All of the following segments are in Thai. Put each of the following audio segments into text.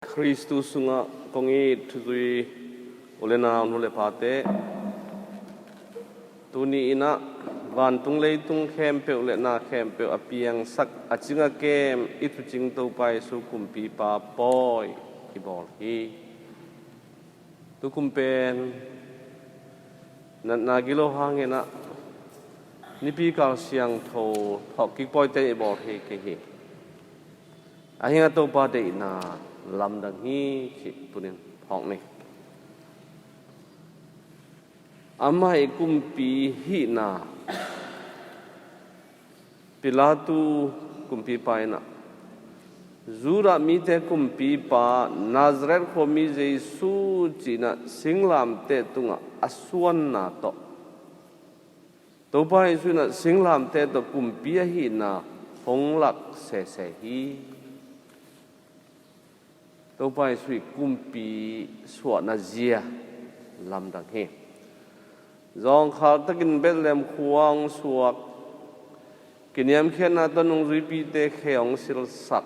Kristus sunga kongi tuzui ulena nule pate tuni ina vantung leitung kempe ulena kempe apiang sak achinga kem itu ching to pai su kumpi pa poi ibol hi tu kumpen na gilo hangena nipi kal siang tho thok ki poi te ibol hi ke hi ahinga to pa de na lam dang hi chi tunin hong ni amai kumpi hi na pilatu kumpi pai na zura mi te kumpi pa Nazareth ko mi Jesu chi na singlam te tunga aswan na to pai su na singlam te to kumpi hi na honglak se hi to pai sui kumpi suwa na zia lam dang he zong khal takin Bethlehem khuang suak kiniam khena tanung zui pi te kheong sil sak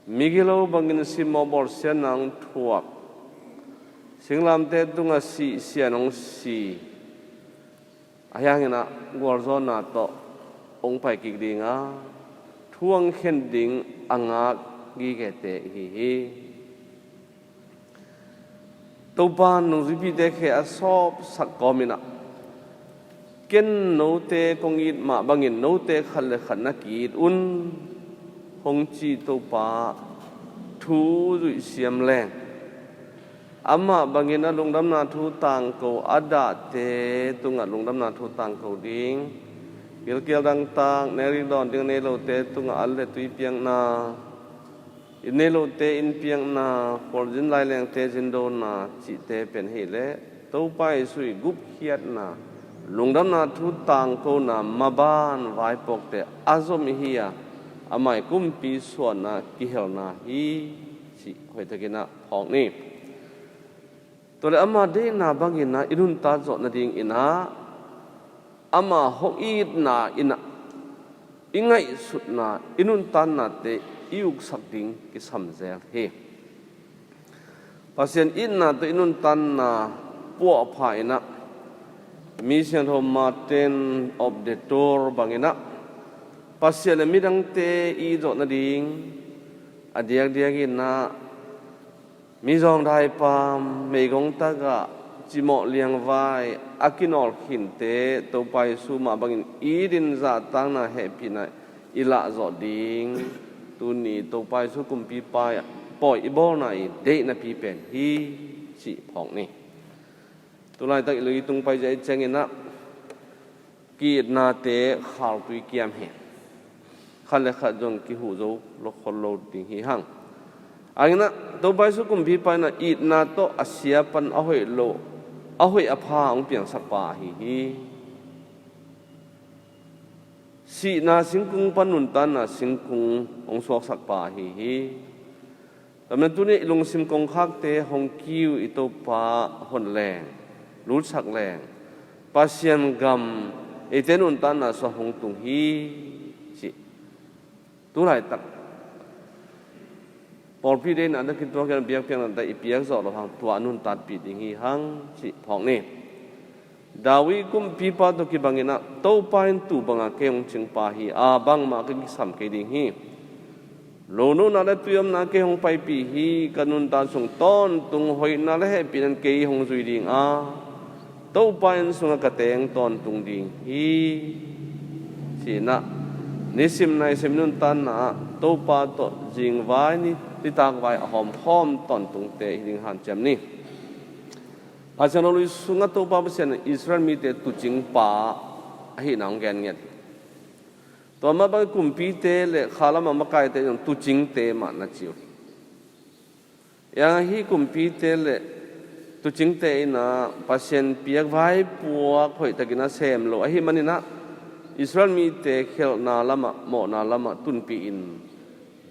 migilo bangin simo bor sianang thuak singlam te tunga si sianong si ayangena gorzona to ong pai ki dinga thuang khen ding anga gi ke te hi to ban nu ri te khe asop sak komina ken no te kongit ma bangin no te khal le khanna ki un hong chi to pa thu ru siam leng amma bangin na lungdam na thu tang ko ada te tunga lungdam na thu tang ko ding gil dang tang neri don ding ne lo te tunga al le tui piang na inelo te in piang na porjin lai leng te jindo na chi te pen hi le to pai sui gup khiat na lungdam na thu tang ko na maban vai pok te azom hiya amai kumpi suan na ki hel na hi chi hoi ta kina phok ni to le ama de na bangin na irun ta zo na ding ina ama hok it na ina ingai sut na inun tan na te iuk sak ding ki samzel he pasien in na to inun tan na po phai na mission home martin of the door bangina pasien midang te i zo na ding adiak in na mi jong dai pam me gong ta ga chimo liang vai akinol khin te to pai su ma bangin i din za tang na happy na ila zo ding tu ni to pai su kumpi pai poi ibol na i de na pi pen hi chi phok ni tu lai tak lui tung pai jai chang ina ki na te khal tui kiam he khal le kha jong ki hu zo lo khol lo ding hi hang angina to pai su kumpi pai na i na to asia pan ahoi lo ahoi apha ong piang sak pa hi si na singkung panun tan na singkung ong sok sak pa hi tamen tu ni ilung sim kong khak te hong kiu ito pa hon leng lut sak leng pasien gam etenun tan na so hong tung hi si tu lai tak por pi de na da kin to kan biak piang na da ipiak zo lo hang tua nun tat pi ding hi hang si phok ni dawi kum pi pa to ki bangina to pain tu banga keong ching pa hi a bang ma ki sam ke ding hi lo no na le tuyam na ke hong pai pi hi kanun ta sung ton tung hoi na le he pinan ke hong zui ding a to pain sunga ka teng ton tung ding hi si na nisim nai sim nun tan na to pa to jing vai ni ti tak vai hom ton tung te ding han cham ni asan lui sunga to pa sen Israel mi te tu jing pa hi nang gen nget to ma ba kumpi te le khala ma kai te tu jing te ma na chiu yang hi kumpi te le tu jing te na pasien piak vai puak hoi takina sem lo hi manina Israel mi te khel na lama mo na lama tun pi in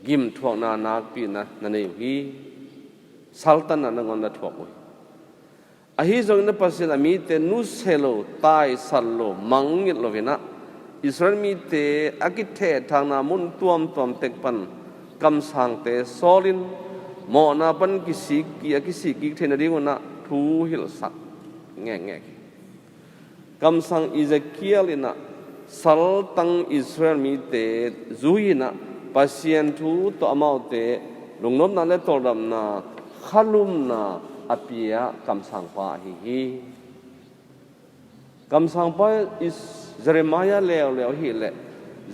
gim thuak na nak pi na nei hi sultan na ngon na thuak oi ahi zong na pasien ami te nu selo tai sallo mangit lovina Israel mi te akithe thang na mun tuam tek pan kam sang te solin หมอนาปันกิสิกีเทนดีงนะทูหิลสักแง่คำสั่งอิเซเคียลินะสัลตังอิสราเอลมีเตจุยนะปัสยันทูตัวอมาเตลงนบนั่นเลตอดำนาขลุมนาอภิยาคำสั่งปาฮีคำสั่งปาอิสเยเรมายาเลวฮีเล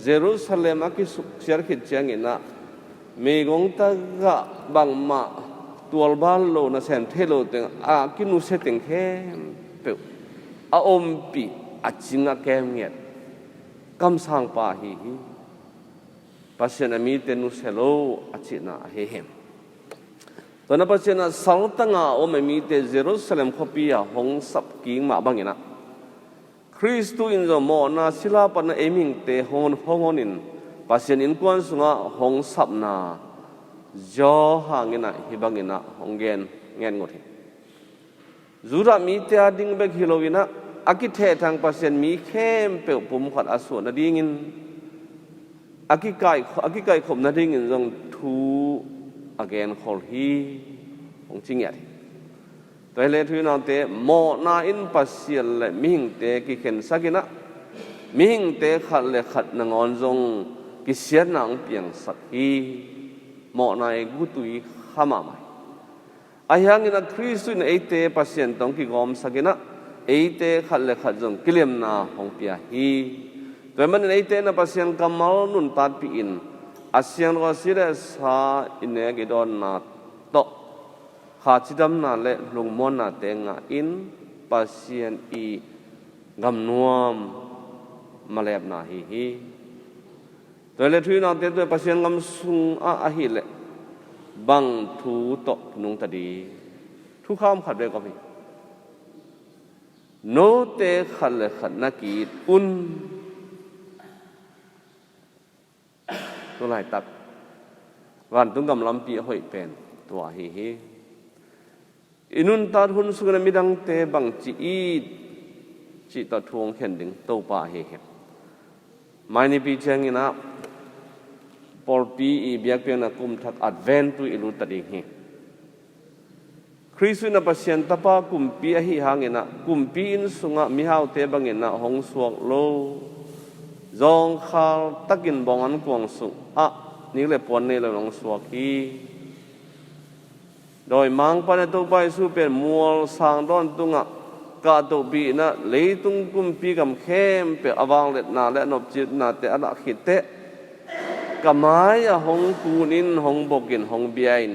เยรูซาเล็มอากิสุเชียร์ขิดเชียงอินะเมกงตากะบังมาตัวบ้านโลนะเซนเทโลเตงอากินุเซติงเข้มเปอาอมปีอาจิงอาแกมเงียคำสั่งปาฮีปัสยานามีเตนุเซโลอาจินาเฮเฮมตอนนั้นปัสยานาสัลตังอาโอเมมีเตเยรูซาเล็มขบียหงสับกิงมาบังเงินะคริสต์อินโซโมนาศิลาปนเอมิงเตหงนินปัสยานินกวนสุงาหงสับนาจอหางินะฮิบังเงินะหงเงินงดจูรามีเตอดิ่งเบกฮิโลวินะอากิเททางปัสยานมีเข้มเปลวปุ่มขัดอาสวนาดิ่งินอากิไก่ขบนาดิ่งินจงทูอาเกนขอลฮีของจริงอย่างตัวเลทุยนอนเตโมนาอินปัสยานเลมิงเตกิเข็นสักินะมิงเตขัดเลขัดนางอนจงกิเสียนางเปียงสักฮีโมนาเอกุตุยขามาไม่อายังอินะคริสต์ในเอเตปัสยานต้องกิกอมสักินะเอเตขัดเลขัดจงกิเลมนาของเปียฮีแต่มันในเตนะปัสยานกำมัลนุนตัดปีอินอาเซียนก็สิเรสฮาอินเนกิดอนนาโตขาดจิดำนาเลลุงมอนนาเตงอินปัสยานอีกำนวมมาเลบนาฮีตัวเลทุยนาเตตัวปัสยานกำสุงอาฮิเลบังทูโตนุงตดีทุกข้ามขัดเรื่องก็มีโนเตขัดเลขัดนักีดอุนตัวไหนตัดวันตุ้งกำลังปีหอยเป็นตัวฮีอินุนตาทุนสุกนมิดังเตบังจีตัดทวงเข็นดึงตัวป่าเฮไม่ในปีเชียงอินะพอปีอีเบียกเปียงนักกุมทักอัดเวนตุอิลุตัดอีกฮีคริสต์นับปัสยันตาปากุมปีอหิหางอินะกุมปีอินสุงะมิฮาวเตบังอินะหงสวกโลจงข้าตักินบองอันกวงสุนี่เลยปวนนี่เลยลงสวกีโดยมังปนตุไปสู้เป็นมัวสางดอนตุงะกาตุบีนะเลยตุงกุมปีกำเข้มเป็นอวังเล็ดนาและนบจิตนาเตอละขิดเตะกำไม้หงกูนินหงบกินหงเบียน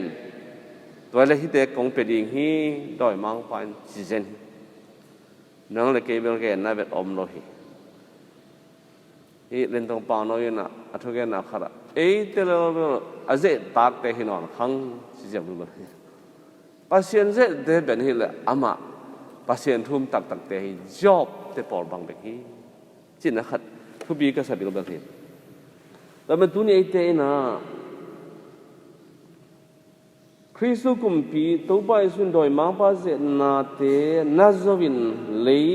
ตัวเลหิเตกงเป็นดิ่งฮีโดยมังปันจิเจนนังเลยเก็บเงินเก็บน่าเป็นอมโลหิเล่นตรงปานน้อยนะอัฐกันนะขระเอเตลอาเจตากเตหินอนขังสิเจ็บดูเลยปัสยันเจเดเป็นหิเลอามาปัสยันทุ่มตักเตหิจอบเตปอลบังเบกีจินนะขัดทุบีก็สับบิลบังหิแต่มันตัวนี้เตนะคริสต์กุมปีตัวไปสุนโดยมังปัสยันนาเตนัจวินเลย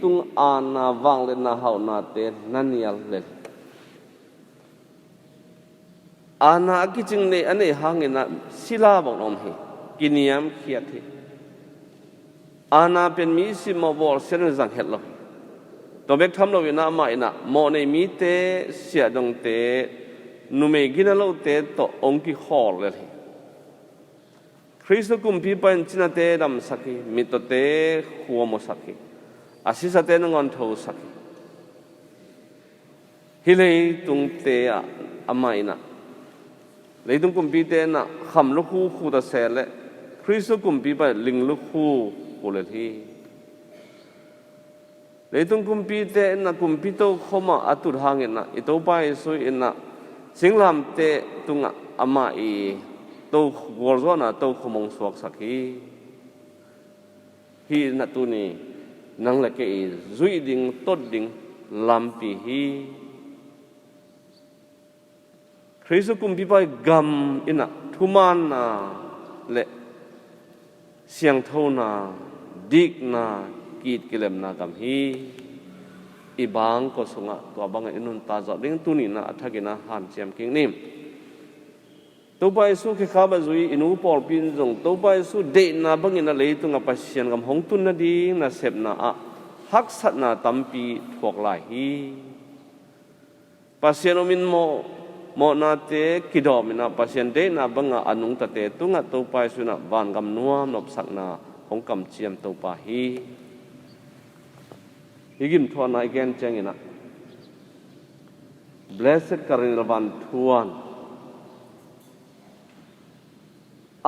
ตุงอานาวังเลนาหาวนาเตนันยัลเลอานากิจึงในอันนี้หางเงินศิลาบอกน้องให้กินยามเขียดให้อานาเป็นมีสิมาบอลเส้นสังเหตุเลยตัวเบกทำเราอยู่นะไม่นะโมในมีเตเสียดงเตนุเมกินเราเตต่อองค์กิขอลเลยคริสต์กุมพีเป็นจินาเตดำสักมิตรเตหัวโมสักอาศิสเตนงอนทูสักฮิเลตุงเตอะอาไม่นะเลยตุงกุมพีเตนะคำลูกคู่ตาเสลคริสต์กุมพีเป็นลิงลูกคู่เลยที่เลยตุงกุมพีเตนะกุมพีโตขมาอัตุหางเงินนะอิโตไปสุยนะสิงลำเตตุงอาไม่ตัววอลซอนะตัวขมงสวกสักฮีนัตุนีนังเล็กจุยดิ่งต้นดิ่งลำปีฮีคริสต์กุมพีไปกำอินะทุมานาเละเสียงเท่านาดิกนากีดกิเลมนากำฮีอีบางก็สงะตัวบางอินุนตาจอดดิ่งตุนีนะอัฐกินะหันเจียมกิงนิมตัว ตัวไปสู้แค่ข้าบจุยอินูปอลปินจงตัวไปสู้เดน่าบังอินาเลยตุงกับปัสยันกับหงตุนนาดีน่าเสพน่าฮักสัตน่าตั้มปีถวกไหลปัสยันมินโมนาเตกิดอมินาปัสยันเดน่าบังอานุงตะเตตุงตัวไปสู้น่าบานกำนัวนบสักน่าหงกำเจียมตัวไปฮิกิมทวนนายแกนเจงินะ blessed karinalban tuan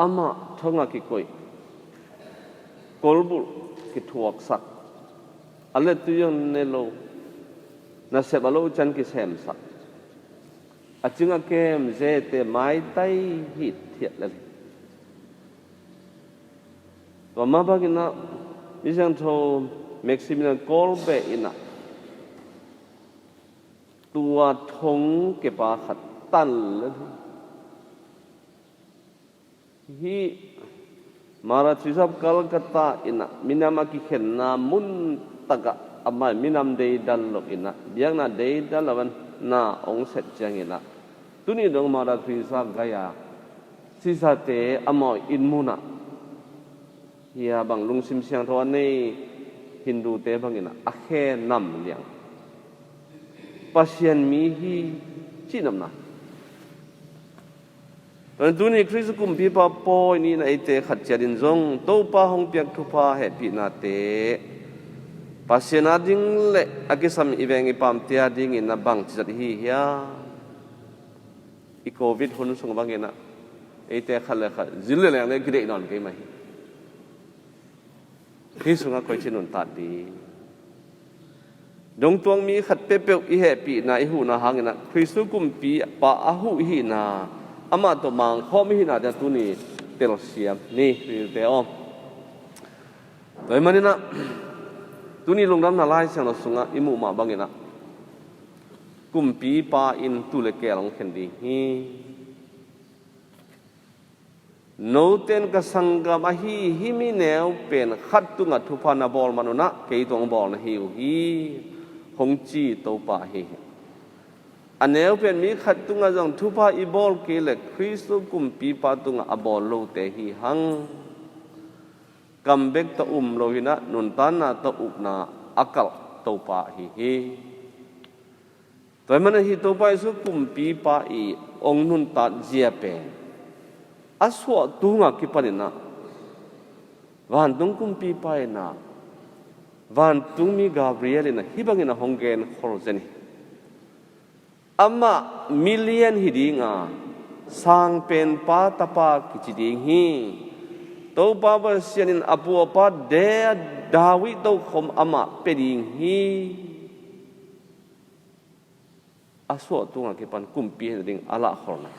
ama thonga ki koi kolbul ki thuak sak ale tuyong nelo na sebalo chan ki sem sak achinga kem je te mai tai hit thiat le to ma bagina isang tho maximilian kolbe inaตัวทงเก็บปาขัดตันเลยฮีมาราชิซับกัลกัตตาอินะมินามากิเข็นนามุนตะกะอามามินามเดย์ดัลลกอินะเบียงนาเดย์ดัลลวันนาองเสร็จจังอินะตุนีดงมาราชิซับกายาซิซาเตอามาอินมุนะเฮียบังลุงซิมเซียงทวันนี้ฮินดูเตบังอินะอาแค่นำเลี้ยงpasien mihi cinam na tu ni Christ kum pi pa po ni na ite khat charin zong to pa hong piak thu pa he pi na te pasien ading le akisam ivengi pam te ading in na bang chat hi ya I covid hun sung bang ina ite khale kha zil le le gide non ke mai hi sunga koi chinun ta diดงตวงมีขัดเปเปอีเหปีนาอิหูนาหางนะคริสตุกุมปีปะอาหูอีนาอามาตัวมังข้อมิหินาจะตุนีเตลเซียมนี่คือเตอโดยมันนี่นะตุนีลงน้ำนาลายเสียงเราสุงะอิมุมาบังนะกุมปีปะอินตุเลเกลงเข็นดีฮีโนเตนกสังกามฮีฮิมิเนวเป็นขัดตุงัดทุพานาบอลมนุนะเกยตวงบอลนะฮิวฮีหงจีโตปาเฮอันเนวเป็นมีขัดตุงะจังทุพาอีบอลเกเลคริสตุกุมปีปาตุงะอบอลโลเตฮีหังกัมเบกตะโลหินะนุนตานาตะอุกนาอักลโตปาเฮแต่มันฮิโตปาสุกุมปีปาอีองนุนตาเจียเปอาสวะตุงะกิปันนะวันตุงกุมปีปายนะวันตุงมีกาเบรียลนะฮิบังนะฮงเกนโครเซนีอามามิลเลียนฮิดิงาสังเป็นปาตาปากิจิดิงฮีโตปาบเสียนินอปัวปาเดดาวิโตคมอามาเปดิงฮีอาสวะตุงะกิปันกุมปีดิงอาละโครนะ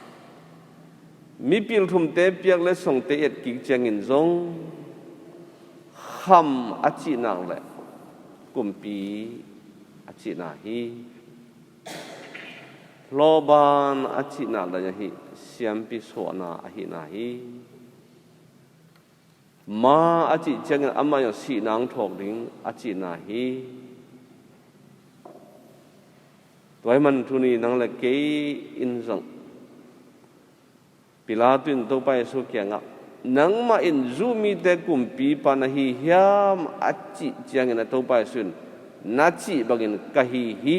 มีพิลทุมเตเปียกและส่งเตเอ็ดกิจงินจงคำอจินังแหละกุมปีอจินาฮีโลบานอจินาละยะฮีเสียมปิสวนาอหินาฮีมาอจิจังอามาอย่างสีนางทอกดิงอจินาฮีตัวมันทุนีนังละเกยอินซังปิลาตุนโตไปสุเกียงะนังมาอินซูมีเตกุมปีปานะฮียามอัจจิเจียงนะโตไปสุนนัจจิบักินกะฮีฮี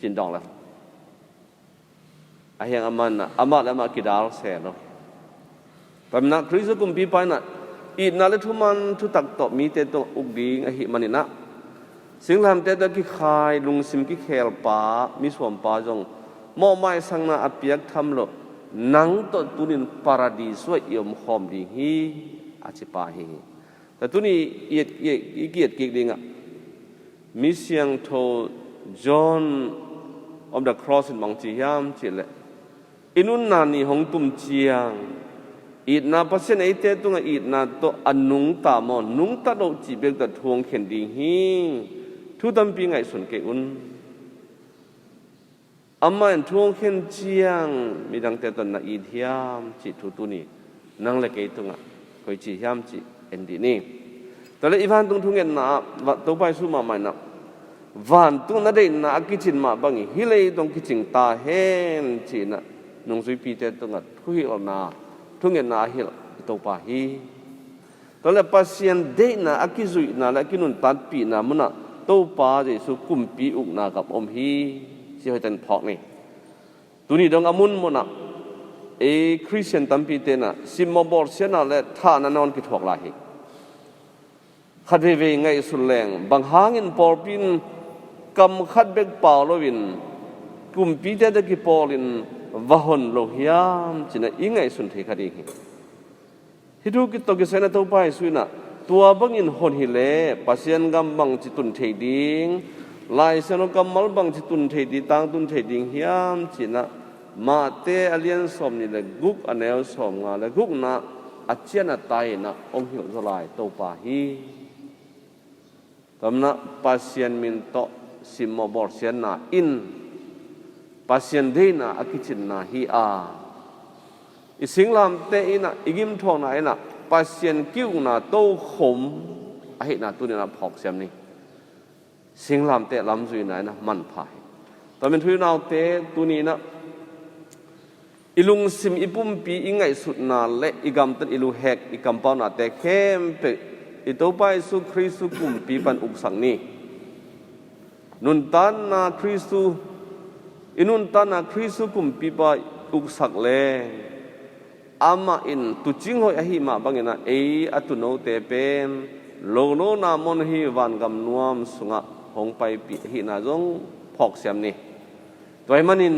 จินดองละอายังอามันนะอามาละมากิดาลเซโนปะมนะคริสกุมปีปานะอีนาเลทุมันทุตักตอมีเตตอุกดิงอหิมันินะสิงลามเตตกิคายลุงซิมกิเคลปามีสวมปาจงมอไม้สังนาอเปียกทำโลนังตัวตุนินปาราดีสวยยมหอมดีฮีอาชิปาฮีแต่ตุนี้เกียรติกิงอ่ะมิเซียงโทจอห์นออฟเดอะครอสบางจียามจิเลอินุนนานีหงตุมเจียงอีดนาพัศนาอิเตตุงอีดนาโตอนุงตามอนนุงตาโดจีเบกตะทวงเข็นดีฮีทุตัมปีไงส่วนเกอุนอามาอันทวงเข็นเจียงมีดังแต่ตอนนาอีเทียมจิตุตุนีนั่งเล็กตุงอ่ะคอยจียามจิเอ็นดีนี่แต่ละอีวันตุงทุงเงินนาวัดตัวไปสู้มาใหม่นะวันตุงนั่นเองนากิจินมาบังฮิเลยตรงกิจิงตาเห็นจีนะ นงสุยปีเตตงัดทุยอนาทุงเงินนาฮิลตัวปาฮีตอนแรกปัสยันเดน่ะอากิจุยน่ะและกินุนตัดปีน่ะมันน่ะตัวปาเจสุกุมปีอุกนากับอมฮีเสียให้ตันพอกนี่ตัวนี้ดองอามุนมันน่ะคริสเตียนตัมปีเตน่ะซิมบอลเสียน่ะและท่านั่นนอนกิถอกลาฮิขัดเวไงสุดแรงบางหางินปอลปินกำขัดเบกเปล่าโลวินกุมปีเตตะกิปอลินวะฮอนโลหิยามจินะอิงไงสุนเทคดีฮิทุกิตกิเสนาตัวไปสุนะตัวบังอินฮอนฮิเลปัสยันกำบังจิตุนเทดิงลายเสนกำมัลบังจิตุนเทดิตังตุนเทดิงหิยามจินะมาเตอเลียนสมนี่เลยกุกอันเอลสมงาเลยกุกนะอาเจียนตายนะองหิวสลายตัวปาฮีตำนะปัสยันมินโตสิมบอร์เซียนนาอินปัสยันเดน่ะอากิจินนาฮีอาอิสิงลามเตอินะอิกิมทองนาอินะปัสยันกิ้วน่ะโตขมอาหิน่ะตัวนี้น่ะพอกเสียมนี่สิงลามเตลำจุยไหนนะมันพายตอนเป็นทุยนาวเตตัวนี้นะอิลุงซิมอิปุ่มปีอิงไงสุดนาและอิกำตันอิลูแหกอิกำปานาแต่เข้มเปอิโตไปสุคริสุกุมปีปันอุกสังนี้นุนตันนาคริสุอินุนตันนาคริสุกุมปีปาอุกสักเลอามาอินตุจิงหอยอหิมาบังเงินะอตุโนเตเป็นโลโนนามอนฮีวันกำนวมสุงะหงไปปีหินาจงพอกเสียมนี่ตัวมันอิน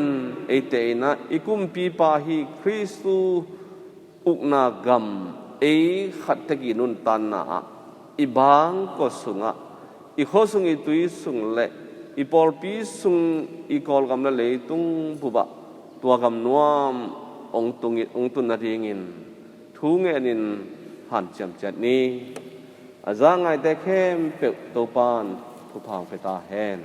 เตนะอิกุมปีปาฮีคริสตูอุกนากัมขัดตะกินุนตันนาอิบังก็สุงะอิโคสุงอิตุยสุงเลอิปอลปีสุงอิกอลกำละเลยตุงบุบะตัวกำนวมองตุนนาทีงินทุงเงินหันจำจัดนี้อาจารย์ไงแต่เข้มเปิดตัวปานผู้พางไปตาแหน